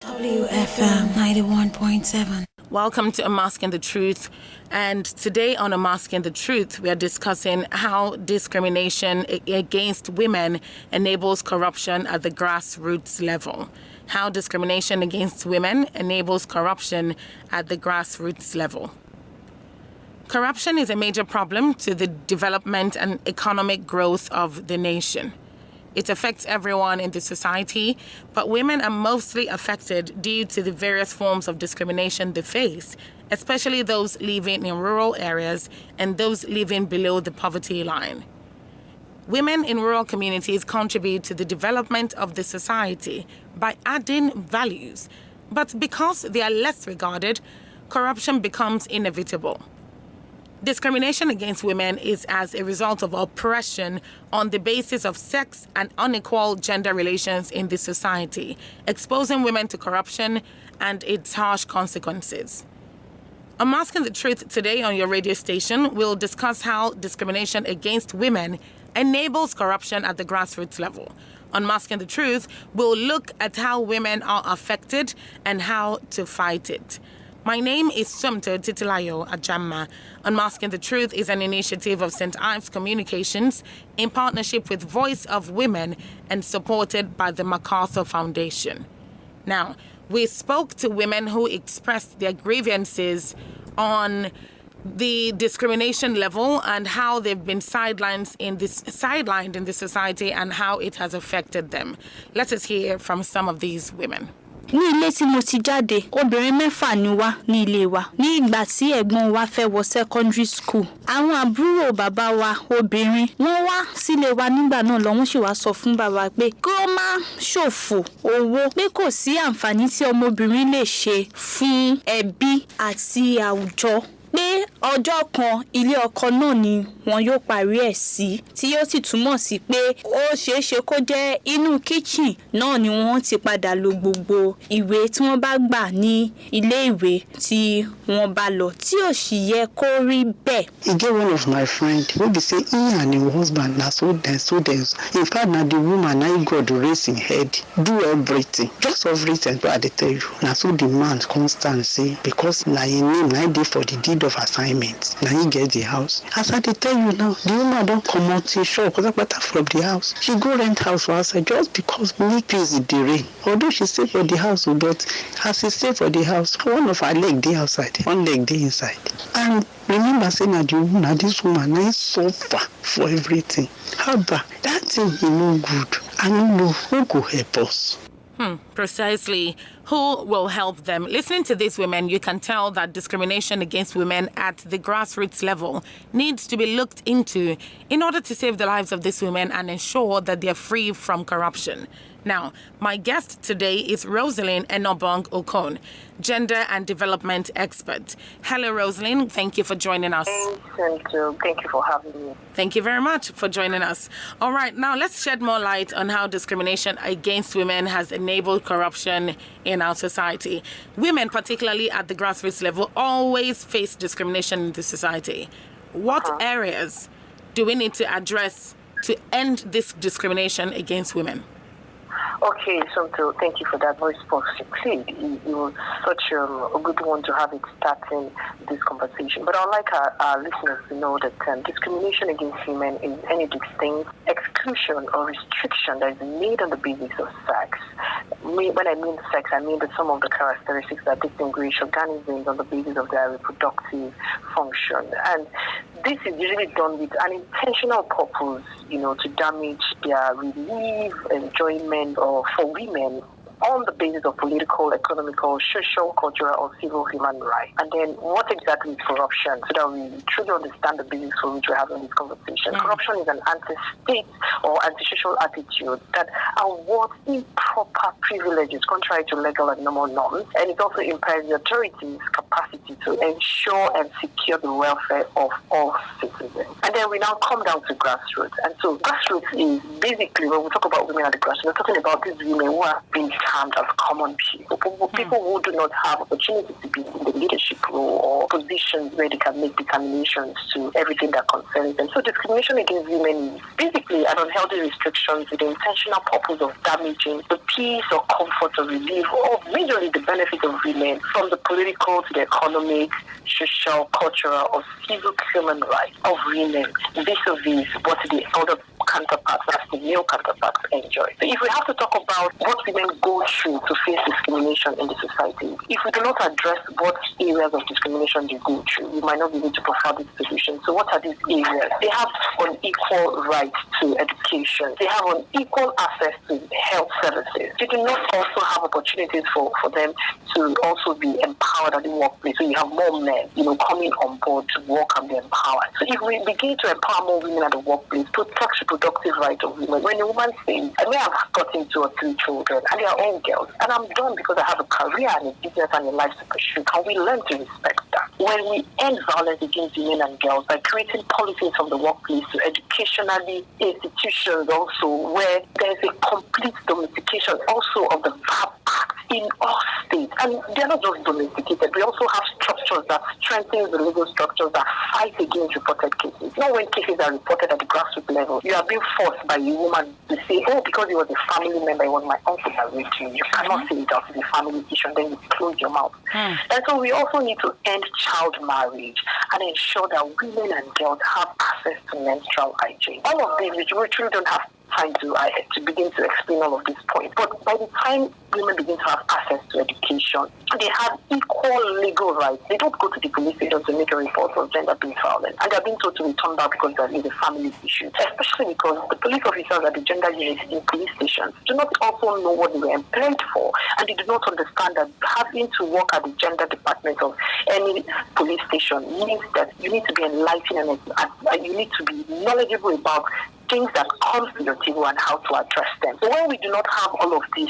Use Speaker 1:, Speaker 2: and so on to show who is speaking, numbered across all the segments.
Speaker 1: WFM 91.7.
Speaker 2: Welcome to Unmasking the Truth. And today on Unmasking the Truth, we are discussing how discrimination against women enables corruption at the grassroots level. How discrimination against women enables corruption at the grassroots level. Corruption is a major problem to the development and economic growth of the nation. It affects everyone in the society, but women are mostly affected due to the various forms of discrimination they face, especially those living in rural areas and those living below the poverty line. Women in rural communities contribute to the development of the society by adding values, but because they are less regarded, corruption becomes inevitable. Discrimination against women is as a result of oppression on the basis of sex and unequal gender relations in the society, exposing women to corruption and its harsh consequences. Unmasking the Truth today on your radio station, we'll discuss how discrimination against women enables corruption at the grassroots level. Unmasking the Truth, we'll look at how women are affected and how to fight it. My name is Sumto Titilayo Ajamma. Unmasking the Truth is an initiative of St. Ives Communications in partnership with Voice of Women and supported by the MacArthur Foundation. Now, we spoke to women who expressed their grievances on the discrimination level and how they've been sidelined in the society and how it has affected them. Let us hear from some of these women.
Speaker 3: Ní ilé tí mo ti jáde, obìnrin mẹ́fà ni wá ní ilé wa. Ní ìgbà tí ẹ̀gbọ́n wa fẹ́ wọ secondary school, àwọn àbúrò bàbá wa obìnrin wọ́n wá sílé wa nígbà náà lọ́wọ́n sì wá sọ fún bàbá pé kí ó má ṣòfò owó, pé kò sí àǹfààní tí ọmọbìnrin lè ṣe fún ẹbí àti àwùjọ. Pé ọjọ́ kan ilé ọkọ náà ni wọn yóò parí ẹ̀ sí, tí yóò sì túmọ̀ sí pé ó ṣeéṣe kó jẹ́ inú kitchen náà ni wọ́n ti padà lo gbogbo ìwé tí wọ́n bá gbà ní ilé ìwé tí wọ́n bá lọ, tí ò sì yẹ kó rí bẹ́ẹ̀.
Speaker 4: He get one of my friend wey be say he and him husband na so dem. In fact, na the woman na God raise him head, do everything, just everything. But I dey tell you, na so the man constant say because na him name na dey for the deed of assignment, na he get the house. As I dey tell you now, the woman don comot the shop from the house. She go rent house for outside just because make peace dey reign. Although she stay for the house, but as she stay for the house, one of her leg dey outside, one leg dey inside. And remember say na this woman na suffer for everything. Haba, that thing e no good. I no know who go help us.
Speaker 2: Precisely. Who will help them? Listening to these women, you can tell that discrimination against women at the grassroots level needs to be looked into in order to save the lives of these women and ensure that they're free from corruption. Now, my guest today is Rosalind Enobong Okon, gender and development expert. Hello, Rosalind. Thank you for joining us.
Speaker 5: Thank you for having me.
Speaker 2: Thank you very much for joining us. All right, now let's shed more light on how discrimination against women has enabled corruption in our society. Women, particularly at the grassroots level, always face discrimination in the society. What areas do we need to address to end this discrimination against women?
Speaker 5: Okay, so thank you for that voice for succeed. It was such a good one to have it starting this conversation. But I'd like our listeners to know that discrimination against women is any distinct exclusion or restriction that is made on the basis of sex. When I mean sex, I mean that some of the characteristics that distinguish organisms on the basis of their reproductive function. And this is usually done with an intentional purpose, to damage their relief, enjoyment, or for women on the basis of political, economical, social, cultural, or civil human rights. And then what exactly is corruption, so that we truly understand the basis for which we're having this conversation. Corruption is an anti-state or anti-social attitude that awards improper privileges contrary to legal and normal norms, and it also impairs the authorities' capacity capacity to ensure and secure the welfare of all citizens. And then we now come down to grassroots. And so grassroots is basically, when we talk about women at the grassroots, we're talking about these women who are being termed as common people, people who do not have opportunity to be in the leadership role or positions where they can make determinations to everything that concerns them. So discrimination against women is basically an unhealthy restriction with the intentional purpose of damaging the peace or comfort or relief or majorly the benefit of women from the political to the economic, social, cultural, or civil human rights of women vis-a-vis what the other counterparts, that's the male counterparts, enjoy. So if we have to talk about what women go through to face discrimination in the society, if we do not address what areas of discrimination they go through, we might not be able to provide this solution. So what are these areas? They have unequal rights to education. They have unequal access to health services. They do not also have opportunities for them to also be empowered at the workplace. So you have more men, coming on board to work and be empowered. So if we begin to empower more women at the workplace, protect reproductive rights of women. When a woman says, I may have gotten 2 or 3 children, and they are all girls, and I'm done because I have a career and a business and a life to pursue, can we learn to respect that? When we end violence against women and girls by creating policies from the workplace to educationally institutions also, where there's a complete domestication also of the VAP Act in all states. And they're not just domesticated, we also have structures that strengthen the legal structures that fight against reported cases. Not when cases are reported at the grassroots level, you are being forced by a woman to say, oh, because it was a family member, it was my uncle that raped me. You cannot say it out as a family issue, and then you close your mouth. And so we also need to end child marriage and ensure that women and girls have access to menstrual hygiene. All of these, which we truly don't have time to begin to explain all of these points. But by the time women begin to have access to education, they have equal legal rights. They don't go to the police station to make a report of gender-based violence, and they're being told to return back because there is a family issue, especially because the police officers at the gender units in police stations do not also know what they were employed for, and they do not understand that having to work at the gender department of any police station means that you need to be enlightened and you need to be knowledgeable about things that come to your table and how to address them. So when we do not have all of this,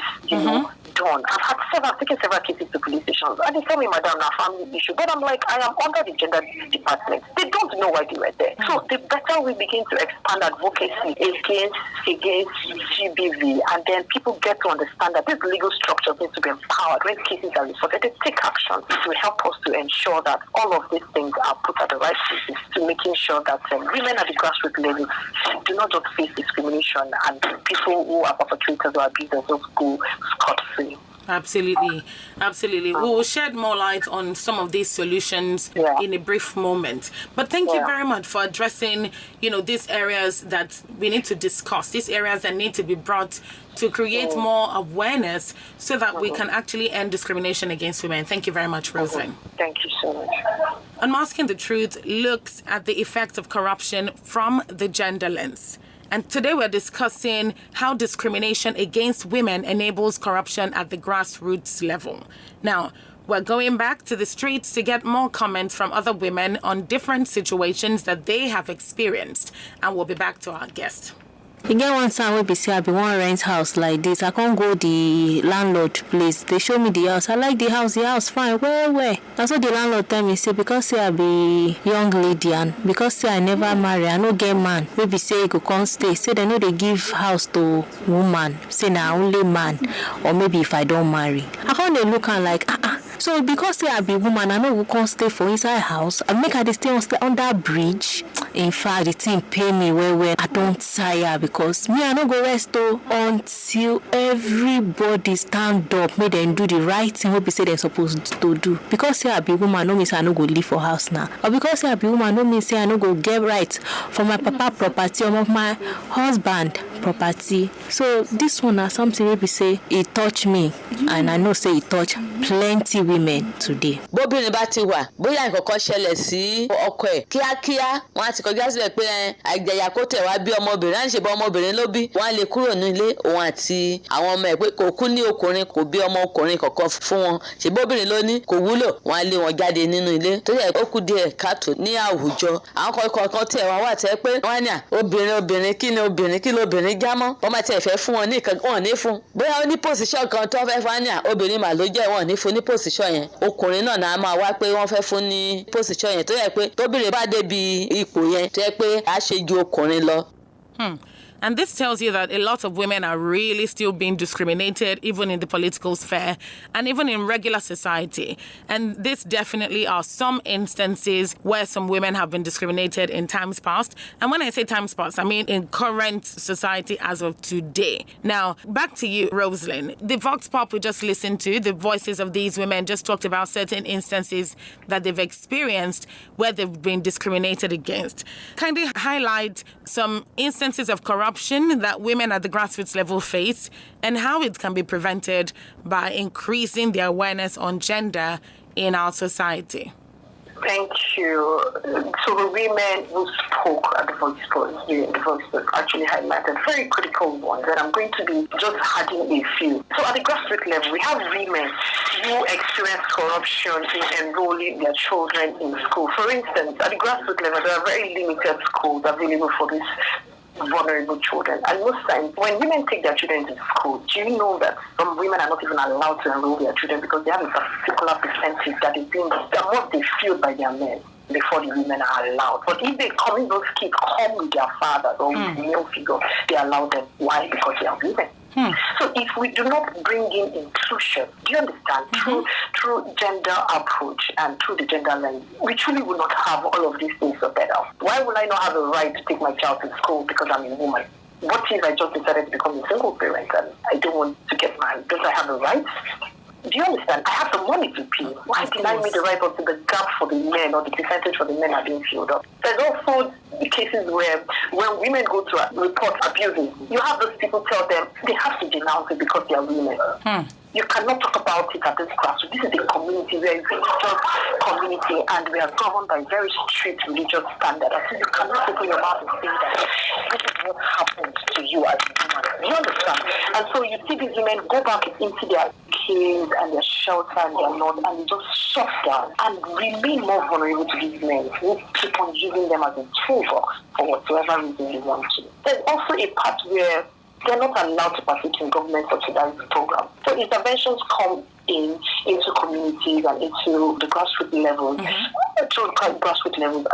Speaker 5: done, I've taken several cases to police stations, and they tell me, madam, a family issue. But I'm like, I am under the gender department. They don't know why they were there. So the better we begin to expand advocacy against GBV, and then people get to understand that these legal structures need to be empowered. When cases are reported, they take action to help us to ensure that all of these things are put at the right places, to making sure that women at the grassroots level do not just face discrimination, and people who are perpetrators or abusers just go scot-free.
Speaker 2: Absolutely. We will shed more light on some of these solutions in a brief moment. But thank you very much for addressing, these areas that we need to discuss, these areas that need to be brought to create more awareness so that we can actually end discrimination against women. Thank you very much, Roseanne.
Speaker 5: Thank you so much.
Speaker 2: Unmasking the Truth looks at the effects of corruption from the gender lens. And today we're discussing how discrimination against women enables corruption at the grassroots level. Now, we're going back to the streets to get more comments from other women on different situations that they have experienced. And we'll be back to our guest.
Speaker 3: You get one time we be say I be one rent house like this. I can't go the landlord place. They show me the house. I like the house fine. Where? That's what the landlord tell me. Say because say I be young lady and because say I never marry, I no get man. Maybe say go come stay. Say they know they give house to woman. Say na only man. Or maybe if I don't marry. I can't they look and like So because say I be woman, I know we can't stay for inside house. I make her they stay on that bridge. In fact, the thing pay me well. I don't tire because me I no go rest until everybody stand up, make them do the right thing what we say they're supposed to do. Because say I be woman, no mean say I no go live for house now. Or because say I be woman, no mean say I no go get right for my papa property or my husband property. So this one is something we say it touch me, and I know say it touch plenty women today.
Speaker 6: Bóbìnrin bá ti wà bóyá nǹkan ṣẹlẹ̀ sí ọkọ ẹ̀ kíákíá wọ́n á ti kọjá sílẹ̀ pé àjẹyà kó tẹ̀ wá bí ọmọbìnrin á ń ṣe bọ́ ọmọbìnrin ló bí wọ́n á lè kúrò nílé òun àti àwọn ọmọ ẹ̀ pé kò kú ní ọkùnrin kò bí ọmọ ọkùnrin kankan fún wọn ṣe bóbìnrin ló ní kò wúlò wọ́n á lé wọn jáde nínú ilé tó yẹ ó kù díẹ̀ káàtó ní àwùjọ àwọn kọ̀ọ̀kan tẹ̀ wọ́n wà tẹ́ pé wọ́n ní obìnrin kí ni obìnrin obìnrin jámọ́ wọ́n máa tiẹ̀ fẹ́ fún wọn ní nǹkan wọn ní fún bóyá ó ní pòsíṣọ̀ kan tó fẹ́ fún ní obìnrin mà ló jẹ́ wọn ní fún ní pòsíṣọ̀ yẹn ọkùnrin náà náà máa wá pé wọ́n fẹ́ fún ní pòsíṣọ̀ yẹn tó yẹ pé tóbìnrin bá débi ipò yẹn tó yẹ pé á ṣe ju ọkùnrin lọ.
Speaker 2: And this tells you that a lot of women are really still being discriminated, even in the political sphere and even in regular society. And this definitely are some instances where some women have been discriminated in times past. And when I say times past, I mean in current society as of today. Now, back to you, Rosalind. The Vox Pop we just listened to, the voices of these women just talked about certain instances that they've experienced where they've been discriminated against. Kindly highlight some instances of corruption that women at the grassroots level face and how it can be prevented by increasing the awareness on gender in our society.
Speaker 5: Thank you. So the women who spoke at the Voice Post actually highlighted very critical ones, and I'm going to be just adding a few. So at the grassroots level, we have women who experience corruption in enrolling their children in school. For instance, at the grassroots level, there are very limited schools available for this vulnerable children. And most times, when women take their children to school, do you know that some women are not even allowed to enroll their children because they have a particular percentage that must be filled by their men before the women are allowed. But if they come in, those kids come with their fathers or with male figure, they allow them. Why? Because they are women. So if we do not bring in inclusion, do you understand, through gender approach and through the gender lens, we truly will not have all of these things sorted out. Why will I not have a right to take my child to school because I'm a woman? What if I just decided to become a single parent and I don't want to get married? Don't I have a right? Do you understand? I have the money to pay. Why deny me the right until the gap for the men or the percentage for the men are being filled up? There's also the cases where when women go to report abusing, you have those people tell them they have to denounce it because they are women. You cannot talk about it at this class. So this is a community, we are a religious community, and we are governed by very strict religious standards. So you cannot open your mouth and say that this is what happened to you as a woman. Do you understand? And so you see these women go back into their caves and their shelter and their lot, and they just shut down and remain more vulnerable to these men who keep on using them as a toolbox for whatever reason they want to. There's also a part where they're not allowed to participate in government subsidized programs. So interventions come into communities and into the grassroots levels, and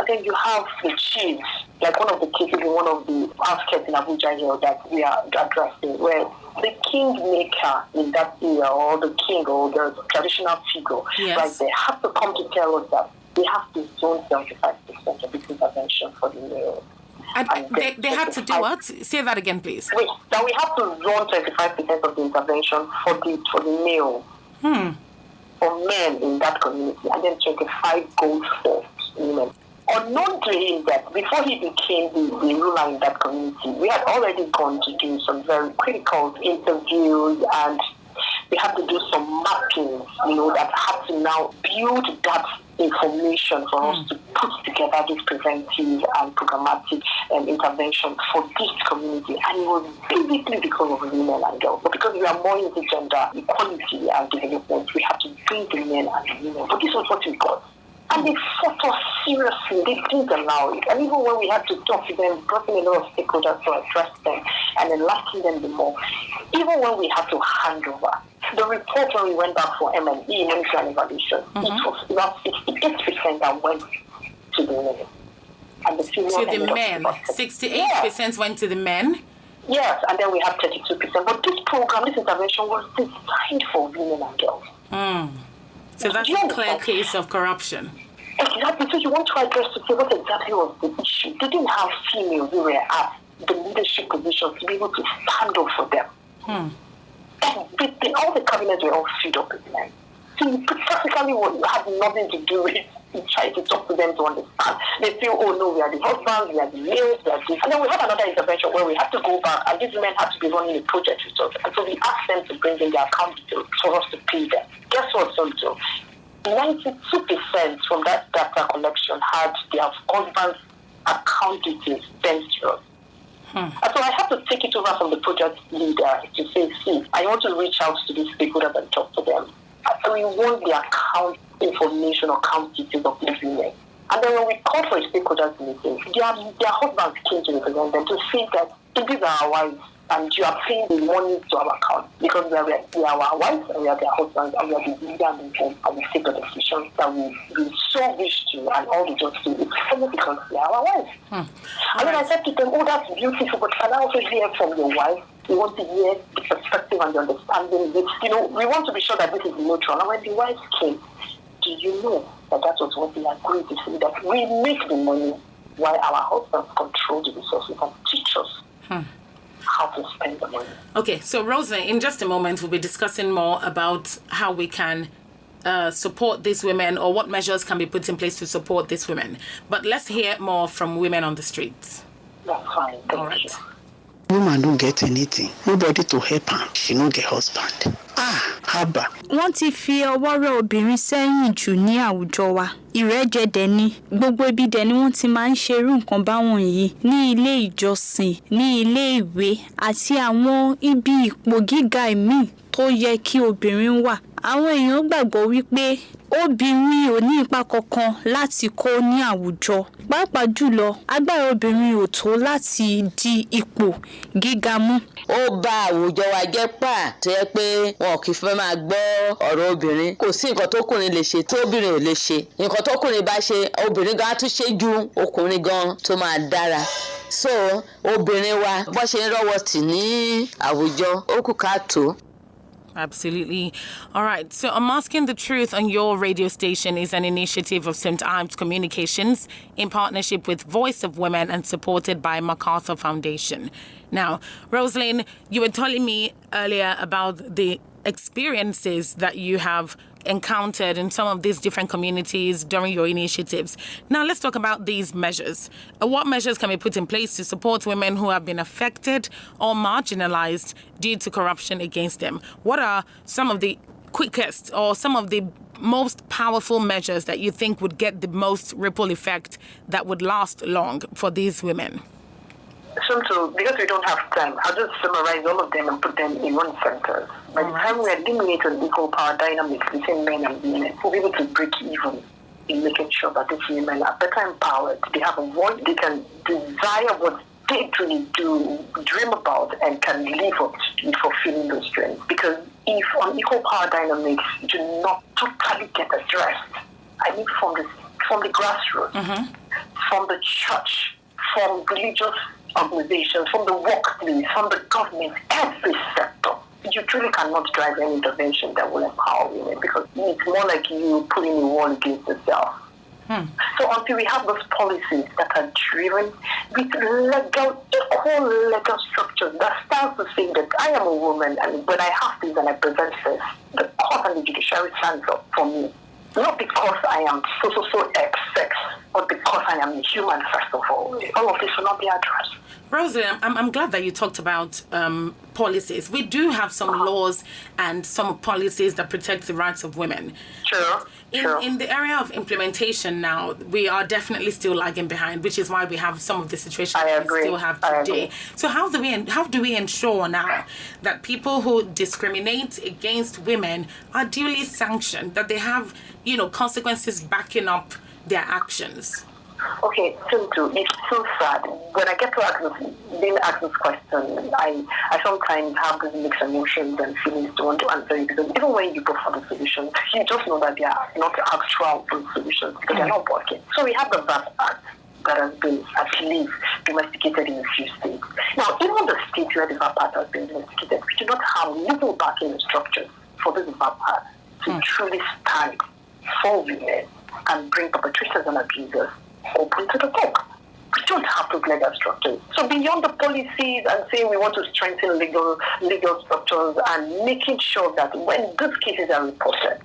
Speaker 5: then you have the chiefs, like one of the cases in one of the outskirts in Abuja here that we are addressing, where the kingmaker in that area, or the king or the traditional figure, right there, have to come to tell us that they have to zone 75% of this intervention for the male.
Speaker 2: And they have to do what? Say that again, please.
Speaker 5: Wait, now we have to zone 25% of the intervention for the male, for men in that community, and then 25 goes for women. Unknown to him that before he became the ruler in that community, we had already gone to do some very critical interviews, and we had to do some mapping, that had to now build that information for us to put together this preventive and programmatic intervention for this community. And it was basically because of women and girls. But because we are more into gender equality and development, we have to bring the men and the women. But this was what we got. And they fought us seriously. They didn't allow it. And even when we had to talk to them, brought in a lot of stakeholders to address them and enlighten them the more. Even when we had to hand over, the report when we went back for M&E, monitoring and evaluation, it was about 68% that went to the men. And the female
Speaker 2: to the men. 68% went to the men?
Speaker 5: Yes, and then we have 32%. But this program, this intervention was designed for women and girls.
Speaker 2: So that's a clear case of corruption.
Speaker 5: Exactly. So you want to address to say what exactly was the issue. They didn't have females who were at the leadership positions to be able to stand up for them. Everything, all the cabinets were all filled up with men. So you practically had nothing to do with trying to talk to them to understand. They feel, oh no, we are the husbands, we are the males, we are this. And then we had another intervention where we had to go back, and these men had to be running a project with us. And so we asked them to bring in their account details for us to pay them. Guess what, so 92% from that data collection had their husband's account details sent to us. And so I have to take it over from the project leader to say, see, I want to reach out to these stakeholders and talk to them. And we want the account information or account details of these women. And then when we called for a stakeholders meeting, their husbands came to represent them to say that It is our wives, and you are paying the money to our account because we are our wives and we are their husbands and we are the leader and the home and we take the decisions that we so wish to and all the just do. It's only because we are our wives. And then I said to them, oh, that's beautiful, but can I also hear from your wife? We want to hear the perspective and the understanding. We want to be sure that this is neutral. And when the wives came, do you know that was what we agreed to say, that we make the money while our husbands control the resources and teach us how to spend the money.
Speaker 2: Okay, so Rosa, in just a moment, we'll be discussing more about how we can support these women or what measures can be put in place to support these women. But let's hear more from women on the streets.
Speaker 5: That's fine.
Speaker 2: All right.
Speaker 4: Woman don't get anything. Nobody to help her. She no get husband. Haba.
Speaker 3: Wọ́n ti fi ọwọ́ rẹ obìnrin sẹ́yìn jù ní àwùjọ wa. Ìrẹ́jẹ dẹ̀ ni. Gbogbo ibi dẹ̀ ni wọ́n ti máa ń ṣerú nǹkan báwọn yìí. Ní ilé ìjọsìn, ní ilé ìwé, àti àwọn ibi ipò gíga ìmíì tó yẹ kí obìnrin wà. Àwọn èèyàn gbàgbọ́ wípé obìnrin ò ní ipa kankan láti kó ní àwùjọ. Pàápàá jùlọ, agbára obìnrin ò tó láti di ipò gíga mú.
Speaker 6: Ó bà àwùjọ wa jẹ́ pà tó yẹ pé wọn kì í fẹ́ máa gbọ́ ọ̀rọ̀ obìnrin. Kò sí nǹkan tókùnrin lè ṣe tí obìnrin ò lè ṣe. Nǹkan tókùnrin bá ṣe, obìnrin gan á tún ṣe ju ọkùnrin gan tó máa dára. So, obìnrin wa bó ṣe ń rọ́wọ́ tì ní àwùjọ, ó kù ká tó.
Speaker 2: Absolutely. All right. So Unmasking the Truth on your radio station is an initiative of St. Ives Communications in partnership with Voice of Women and supported by MacArthur Foundation. Now, Rosalind, you were telling me earlier about the experiences that you have encountered in some of these different communities during your initiatives. Now, let's talk about these measures. What measures can be put in place to support women who have been affected or marginalized due to corruption against them? What are some of the quickest or some of the most powerful measures that you think would get the most ripple effect that would last long for these women?
Speaker 5: So, because we don't have time, I'll just summarize all of them and put them in one sentence. By the time we eliminate an equal power dynamics between men and women, we'll be able to break even in making sure that these women are better empowered. They have a voice, they can desire what they truly do, dream about, and can live up to fulfilling those dreams. Because if unequal power dynamics do not totally get addressed, I mean from the grassroots, from the church, from religious organizations, from the workplace, from the government, every sector, you truly cannot drive any intervention that will empower women because it's more like you putting a wall against yourself. So until we have those policies that are driven with equal legal structures that stands to say that I am a woman and when I have this and I present this, the court and the judiciary stands up for me. Not because I am so sex, but because I am a human first of all. All of this will not be addressed.
Speaker 2: Rosie, I'm glad that you talked about policies. We do have some laws and some policies that protect the rights of women.
Speaker 5: Sure.
Speaker 2: In the area of implementation now, we are definitely still lagging behind, which is why we have some of the situations we still have today. So how do we ensure now that people who discriminate against women are duly sanctioned, that they have, consequences backing up their actions?
Speaker 5: Okay, Sintu, it's so sad. When I get to ask this question, I sometimes have these mixed emotions and feelings to want to answer it because even when you go for the solutions, you just know that they are not actual solutions because they're not working. So we have the VAP Act that has been at least domesticated in a few states. Now, even the states where the VAP Act has been domesticated, we do not have legal backing structures for this VAP Act to truly stand for women and bring perpetrators and abusers open to the book. We don't have those legal structures. So beyond the policies and saying we want to strengthen legal structures and making sure that when these cases are reported,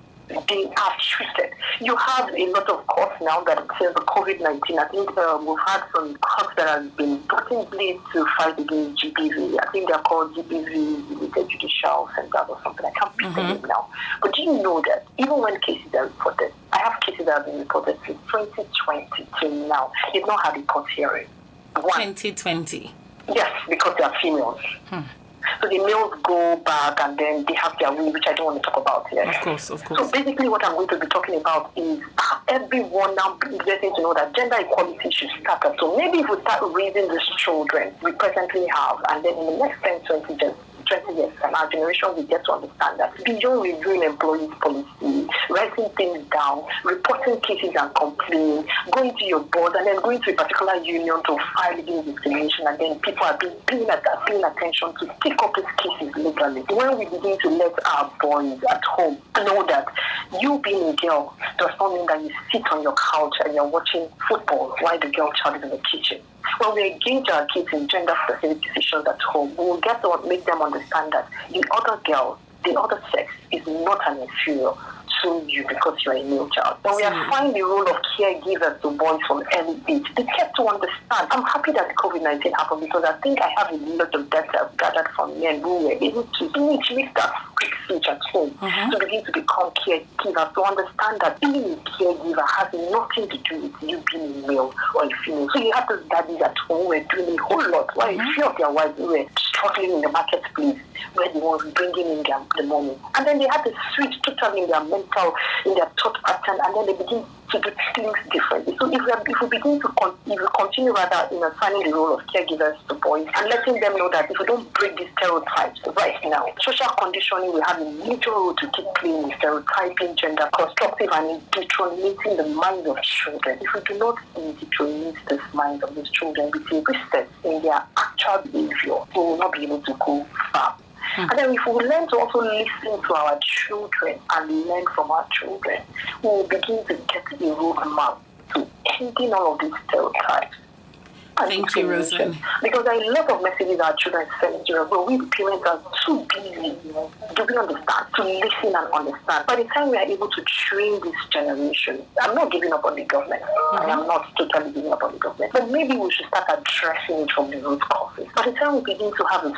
Speaker 5: they are treated. You have a lot of courts now that since the COVID-19, I think we've had some courts that have been put in place to fight against GBV. I think they're called GBV, Related Judicial Centers or something. I can't remember them now. But do you know that even when cases are reported, I have cases that have been reported since 2020 till now. They've not had a court hearing.
Speaker 2: 2020?
Speaker 5: Yes, because they are females. So the males go back and then they have their way, which I don't want to talk about here.
Speaker 2: Of course.
Speaker 5: So basically what I'm going to be talking about is everyone now getting to know that gender equality should start up. So maybe if we start raising these children we presently have, and then in the next 10, 20 years, and our generation will get to understand that beyond reviewing employees' policy, writing things down, reporting cases and complaining, going to your board and then going to a particular union to file against discrimination, and then people are paying attention to take up these cases legally. When we begin to let our boys at home know that you being a girl does not mean that you sit on your couch and you're watching football while the girl child is in the kitchen. When we engage our kids in gender-specific decisions at home, we will get to make them understand that the other girl, the other sex, is not an inferior to you because you're a male child. When we assign the role of caregivers to boys from early age, they get to understand. I'm happy that COVID-19 happened because I think I have a lot of data I've gathered from men who were able to make that quick switch at home to begin to become caregivers, to understand that being a caregiver has nothing to do with you being a male or a female. So you have those daddies at home who were doing a whole lot, while a few of their wives who were struggling in the marketplace where they were bringing in the money. And then they had to switch totally in their mental, in their thought pattern, and then they begin to do things differently. So if we continue rather in assigning the role of caregivers to boys and letting them know that if we don't break these stereotypes right now, social conditioning will have a major role to keep playing in stereotyping, gender constructive, and deteriorating the minds of children. If we do not deteriorate the minds of these children with a reset in their actual behavior, we will not be able to go far. And then if we learn to also listen to our children and learn from our children, we will begin to get a roadmap to ending all of these stereotypes.
Speaker 2: Thank you, Rosen.
Speaker 5: Because there are a lot of messages our children send to us, but we parents are too busy, do we understand, to listen and understand. By the time we are able to train this generation, I'm not giving up on the government. I am not totally giving up on the government. But maybe we should start addressing it from the root causes. By the time we begin to have a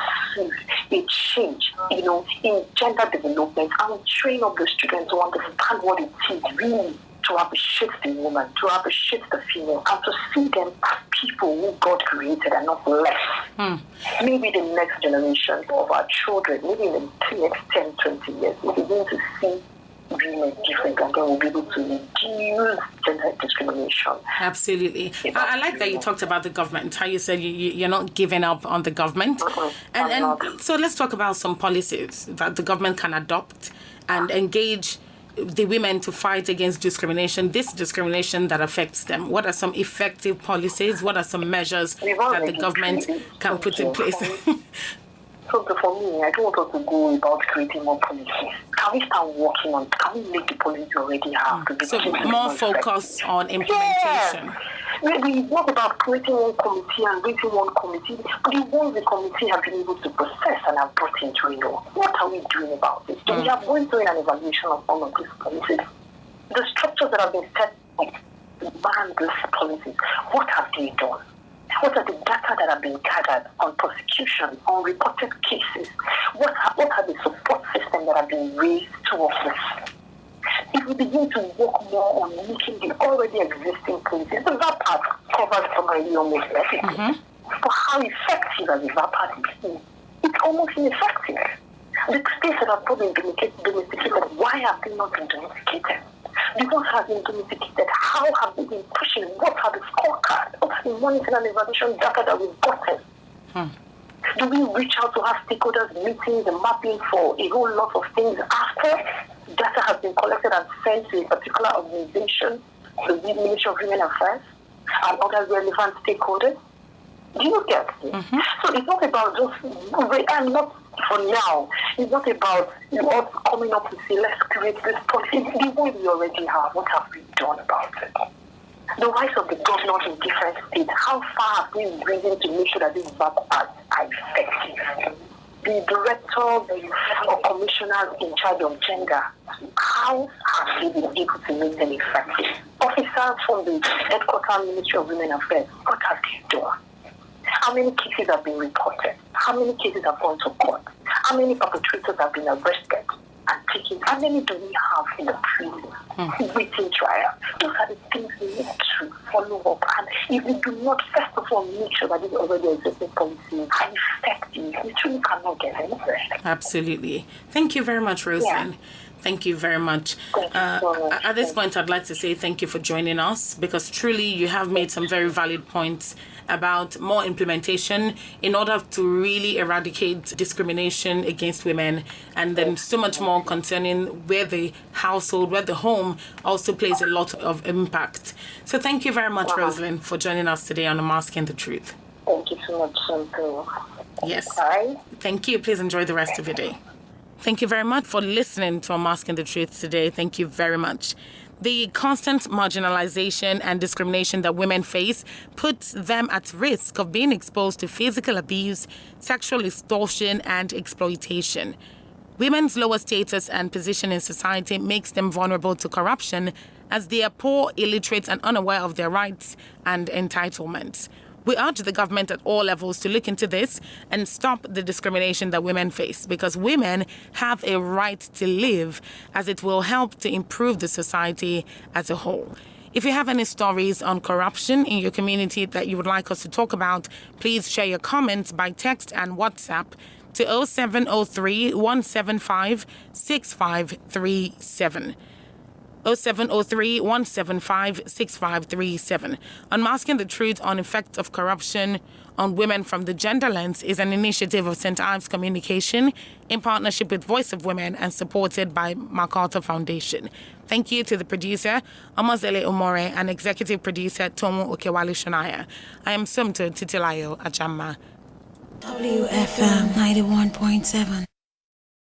Speaker 5: change, in gender development, and we train up the children to understand what it is really to appreciate the woman, to appreciate the female, and to see them as people who God created and not less. Maybe the next generation of our children, maybe in the next 10, 20 years, we'll begin to see women different, and then we'll be able to reduce gender discrimination.
Speaker 2: Absolutely. I like that you talked about the government, how you said you're not giving up on the government. And so let's talk about some policies that the government can adopt and engage the women to fight against discrimination, this discrimination that affects them. What are some effective policies? What are some measures that the government can put in place?
Speaker 5: So for me, I don't want us to go about creating more policies. Can we start working on, can we make the policies we already have?
Speaker 2: So more focus on implementation.
Speaker 5: Yes. Maybe it's not about creating one committee and raising one committee, but the ones the committee have been able to process and have brought into it. What are we doing about it? So we have gone through an evaluation of all of these policies. The structures that have been set up to ban these policies, what have they done? What are the data that have been gathered on prosecution, on reported cases? What are the support systems that have been raised towards this? If we begin to work more on making the already existing policies, the VAP part covers already almost everything. But how effective has the VAP part been? It's almost ineffective. The states that have not been domesticated, why have they not been domesticated? The ones have been domesticated, how have they been pushing? What are the scorecards? What are the monitoring and evaluation data that we've gotten? Do we reach out to have stakeholders meetings and mapping for a whole lot of things after data has been collected and sent to a particular organization, the Ministry of Women Affairs, and other relevant stakeholders? Do you get it? So it's not about just, I'm not for now, it's not about us coming up and say, let's create this policy. The way we already have, what have we done about it? The rights of the governors in different states, how far have we risen to make sure that these VAP are effective? The directors or commissioners in charge of gender, how have they been able to make them effective? Officers from the headquarters Ministry of Women Affairs, what have they done? How many cases have been reported? How many cases have gone to court? How many perpetrators have been arrested and taken? How many do we have in the prison waiting trial? Those are the things we need to follow up. And if we do not, first of all, make sure that these already existing policies are effective, we truly cannot get anywhere.
Speaker 2: Absolutely. Thank you very much, Rosalind.
Speaker 5: Yeah.
Speaker 2: Thank you very much.
Speaker 5: Thank you so much.
Speaker 2: At this point, I'd like to say thank you for joining us, because truly you have made some very valid points about more implementation in order to really eradicate discrimination against women, and then so much more concerning where the household, where the home also plays a lot of impact. So thank you very much, Rosalind, for joining us today on Masking the Truth.
Speaker 5: Thank you so much, Chantal.
Speaker 2: Yes.
Speaker 5: Bye.
Speaker 2: Thank you. Please enjoy the rest of your day. Thank you very much for listening to Masking the Truth today. Thank you very much. The constant marginalization and discrimination that women face puts them at risk of being exposed to physical abuse, sexual extortion, and exploitation. Women's lower status and position in society makes them vulnerable to corruption, as they are poor, illiterate, and unaware of their rights and entitlements. We urge the government at all levels to look into this and stop the discrimination that women face, because women have a right to live, as it will help to improve the society as a whole. If you have any stories on corruption in your community that you would like us to talk about, please share your comments by text and WhatsApp to 0703 175 6537. 0703 175 6537. Unmasking the Truth on Effects of Corruption on Women from the Gender Lens is an initiative of St. Ives Communication in partnership with Voice of Women and supported by MacArthur Foundation. Thank you to the producer, Amazele Omore, and executive producer, Tomu Okewali Shonaya. I am Sumto Titilayo Achama.
Speaker 1: WFM 91.7.